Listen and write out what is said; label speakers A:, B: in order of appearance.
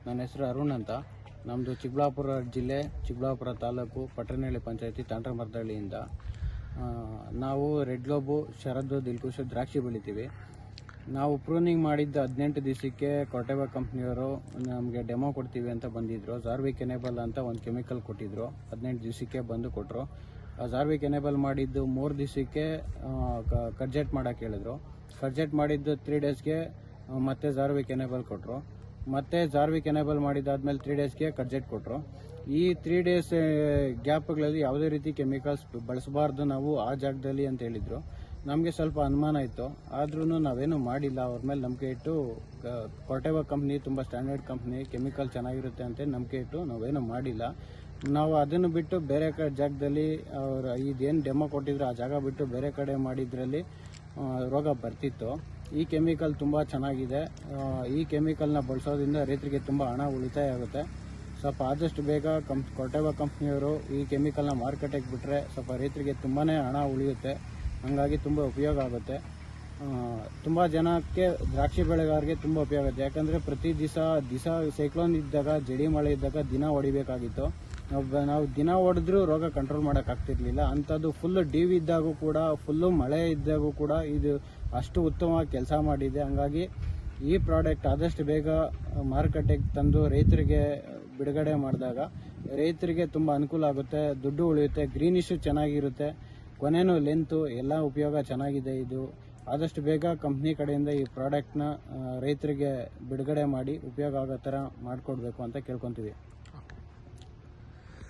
A: ನನ್ನ ಹೆಸರು ಅರುಣ್ ಅಂತ. ನಮ್ಮದು ಚಿಕ್ಕಬಳ್ಳಾಪುರ ಜಿಲ್ಲೆ, ಚಿಕ್ಕಬಳ್ಳಾಪುರ ತಾಲೂಕು, ಪಟ್ಟಣಹಳ್ಳಿ ಪಂಚಾಯತಿ, ತಾಂಡ್ರಮರದಹಳ್ಳಿಯಿಂದ. ನಾವು ರೆಡ್ ಗ್ಲೋಬು, ಶರದ್, ದಿಲ್ಖುಷ್ ದ್ರಾಕ್ಷಿ ಬೆಳಿತೀವಿ. ನಾವು ಪ್ರೂನಿಂಗ್ ಮಾಡಿದ್ದ 18 ದಿವಸಕ್ಕೆ ಕೊರ್ಟೆವಾ ಕಂಪ್ನಿಯವರು ನಮಗೆ ಡೆಮೋ ಕೊಡ್ತೀವಿ ಅಂತ ಬಂದಿದ್ದರು. ಜಾರ್ವಿಕ್ ಎನೇಬಲ್ ಅಂತ ಒಂದು ಕೆಮಿಕಲ್ ಕೊಟ್ಟಿದ್ರು. 18 ದಿವಸಕ್ಕೆ ಬಂದು ಕೊಟ್ಟರು. ಜಾರ್ವಿಕ್ ಎನೇಬಲ್ ಮಾಡಿದ್ದು 3 ದಿವಸಕ್ಕೆ ಕರ್ಜೆಟ್ ಮಾಡೋಕೆ ಹೇಳಿದ್ರು. ಕರ್ಜೆಟ್ ಮಾಡಿದ್ದು 3 ಡೇಸ್ಗೆ ಮತ್ತೆ ಜಾರ್ವಿಕ್ ಎನೇಬಲ್ ಕೊಟ್ಟರು. ಮತ್ತೆ ಜಾರ್ವಿಕ್ ಎನೇಬಲ್ ಮಾಡಿದ್ದಾದ್ಮೇಲೆ 3 ಡೇಸ್ಗೆ ಕರ್ಜೆಟ್ ಕೊಟ್ಟರು. ಈ 3 ಡೇಸ್ ಗ್ಯಾಪ್ಗಳಲ್ಲಿ ಯಾವುದೇ ರೀತಿ ಕೆಮಿಕಲ್ಸ್ ಬಳಸಬಾರ್ದು ನಾವು ಆ ಜಾಗದಲ್ಲಿ ಅಂತ ಹೇಳಿದ್ರು. ನಮಗೆ ಸ್ವಲ್ಪ ಅನುಮಾನ ಇತ್ತು, ಆದ್ರೂ ನಾವೇನು ಮಾಡಿಲ್ಲ. ಅವ್ರ ಮೇಲೆ ನಂಬಿಕೆ ಇಟ್ಟು, ಕೊರ್ಟೆವಾ ಕಂಪ್ನಿ ತುಂಬ ಸ್ಟ್ಯಾಂಡರ್ಡ್ ಕಂಪ್ನಿ, ಕೆಮಿಕಲ್ ಚೆನ್ನಾಗಿರುತ್ತೆ ಅಂತ ನಂಬಿಕೆ ಇಟ್ಟು ನಾವೇನು ಮಾಡಿಲ್ಲ. ನಾವು ಅದನ್ನು ಬಿಟ್ಟು ಬೇರೆ ಜಾಗದಲ್ಲಿ ಅವ್ರು ಇದೇನು ಡೆಮೋ ಕೊಟ್ಟಿದ್ರು ಆ ಜಾಗ ಬಿಟ್ಟು ಬೇರೆ ಕಡೆ ಮಾಡಿದ್ರಲ್ಲಿ ರೋಗ ಬರ್ತಿತ್ತು. ಈ ಕೆಮಿಕಲ್ ತುಂಬ ಚೆನ್ನಾಗಿದೆ. ಈ ಕೆಮಿಕಲ್ನ ಬಳಸೋದ್ರಿಂದ ರೈತರಿಗೆ ತುಂಬ ಹಣ ಉಳಿತಾಯ ಆಗುತ್ತೆ. ಸ್ವಲ್ಪ ಆದಷ್ಟು ಬೇಗ ಕೊರ್ಟೆವಾ ಕಂಪ್ನಿಯವರು ಈ ಕೆಮಿಕಲ್ನ ಮಾರ್ಕೆಟಿಗೆ ಬಿಟ್ಟರೆ ಸ್ವಲ್ಪ ರೈತರಿಗೆ ತುಂಬಾ ಹಣ ಉಳಿಯುತ್ತೆ. ಹಾಗಾಗಿ ತುಂಬ ಉಪಯೋಗ ಆಗುತ್ತೆ. ತುಂಬ ಜನಕ್ಕೆ, ದ್ರಾಕ್ಷಿ ಬೆಳೆಗಾರರಿಗೆ ತುಂಬ ಉಪಯೋಗ ಆಗುತ್ತೆ. ಯಾಕಂದರೆ ಪ್ರತಿ ದಿವಸ ಸೈಕ್ಲೋನ್ ಇದ್ದಾಗ, ಜಡಿ ಮಳೆ ಇದ್ದಾಗ ದಿನ ಹೊಡಿಬೇಕಾಗಿತ್ತು. ನಾವು ದಿನ ಹೊಡೆದ್ರೂ ರೋಗ ಕಂಟ್ರೋಲ್ ಮಾಡೋಕ್ಕಾಗ್ತಿರ್ಲಿಲ್ಲ. ಅಂಥದ್ದು ಫುಲ್ಲು ಡಿವ್ ಇದ್ದಾಗೂ ಕೂಡ, ಫುಲ್ಲು ಮಳೆ ಇದ್ದಾಗೂ ಕೂಡ ಇದು ಅಷ್ಟು ಉತ್ತಮವಾಗಿ ಕೆಲಸ ಮಾಡಿದೆ. ಹಾಗಾಗಿ ಈ ಪ್ರಾಡಕ್ಟ್ ಆದಷ್ಟು ಬೇಗ ಮಾರುಕಟ್ಟೆಗೆ ತಂದು ರೈತರಿಗೆ ಬಿಡುಗಡೆ ಮಾಡಿದಾಗ ರೈತರಿಗೆ ತುಂಬ ಅನುಕೂಲ ಆಗುತ್ತೆ, ದುಡ್ಡು ಉಳಿಯುತ್ತೆ, ಗ್ರೀನಿಶು ಚೆನ್ನಾಗಿರುತ್ತೆ, ಕೊನೆಯೂ ಲೆಂತು ಎಲ್ಲ ಉಪಯೋಗ ಚೆನ್ನಾಗಿದೆ. ಇದು ಆದಷ್ಟು ಬೇಗ ಕಂಪ್ನಿ ಕಡೆಯಿಂದ ಈ ಪ್ರಾಡಕ್ಟ್ನ ರೈತರಿಗೆ ಬಿಡುಗಡೆ ಮಾಡಿ ಉಪಯೋಗ ಆಗೋ ಥರ ಮಾಡಿಕೊಡ್ಬೇಕು ಅಂತ ಕೇಳ್ಕೊತೀವಿ.